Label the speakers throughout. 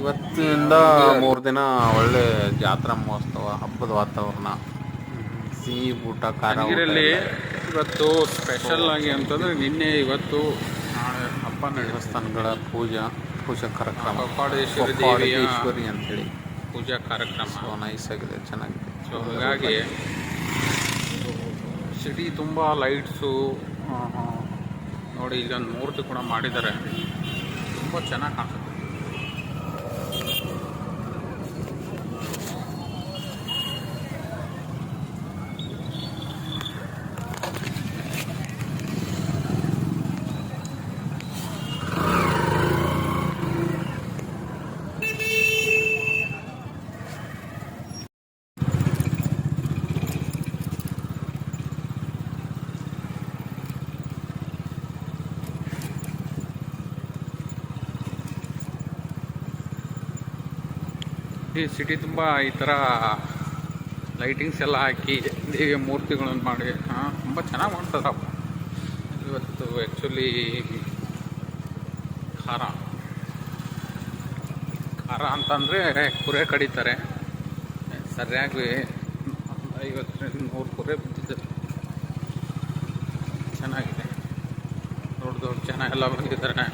Speaker 1: ಇವತ್ತಿಂದ 3 ದಿನ ಒಳ್ಳೆ ಜಾತ್ರಾ ಮಹೋತ್ಸವ, ಹಬ್ಬದ ವಾತಾವರಣ, ಸಿಹಿ ಊಟ, ಖಾರ ಊಟ
Speaker 2: ಕನಗಿರಿಯಲ್ಲಿ
Speaker 1: ಎಲ್ಲ ಇರುತ್ತೆ.
Speaker 2: ಇವತ್ತು ಸ್ಪೆಷಲ್ ಆಗಿ ಅಂತಂದರೆ ನಿನ್ನೆ ಇವತ್ತು ನಾಳೆ ಹಬ್ಬ
Speaker 1: ದೇವಸ್ಥಾನಗಳ ಪೂಜಾ ಕಾರ್ಯಕ್ರಮ,
Speaker 2: ಕೊಪ್ಪಾಡೇಶ್ವರಿ
Speaker 1: ಕೊಪ್ಪಾಡೇಶ್ವರಿ ಅಂತೇಳಿ
Speaker 2: ಪೂಜಾ ಕಾರ್ಯಕ್ರಮ.
Speaker 1: ಸೊ ನೈಸ್ ಆಗಿದೆ, ಚೆನ್ನಾಗಿದೆ.
Speaker 2: ಸೊ ಹಾಗಾಗಿ ಸಿಟಿ ತುಂಬ ಲೈಟ್ಸು ನೋಡಿ, ಇಲ್ಲೊಂದು ಮೂರ್ತಿ ಕೂಡ ಮಾಡಿದ್ದಾರೆ, ತುಂಬ ಚೆನ್ನಾಗಿ ಕಾಣಿಸುತ್ತೆ. ಈ ಸಿಟಿ ತುಂಬ ಈ ಥರ ಲೈಟಿಂಗ್ಸ್ ಎಲ್ಲ ಹಾಕಿ ದೇವಿಯ ಮೂರ್ತಿಗಳನ್ನು ಮಾಡಿ ತುಂಬ ಚೆನ್ನಾಗಿ ಮಾಡ್ತಾರಪ್ಪ. ಇವತ್ತು ಆ್ಯಕ್ಚುಲಿ ಖಾರ ಅಂತಂದರೆ ಕುರೆ ಕಡಿತಾರೆ, ಸರಿಯಾಗಿ 50-100 ಕುರೆ ಬಿದ್ದಿದೆ. ಚೆನ್ನಾಗಿದೆ, ದೊಡ್ಡ ಜನ ಎಲ್ಲ ಬಂದಿದ್ದಾರೆ,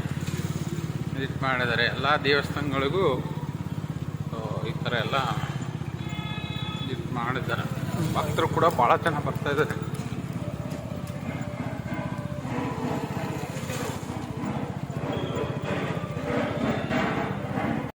Speaker 2: ವಿಸಿಟ್ ಮಾಡಿದ್ದಾರೆ. ಎಲ್ಲ ದೇವಸ್ಥಾನಗಳಿಗೂ ಈ ಥರ ಎಲ್ಲ ಇದು ಮಾಡಿದ್ದಾರೆ. ಭಕ್ತರು ಕೂಡ ಭಾಳ ಚೆನ್ನಾಗಿ ಬರ್ತಾಯಿದ್ದಾರೆ.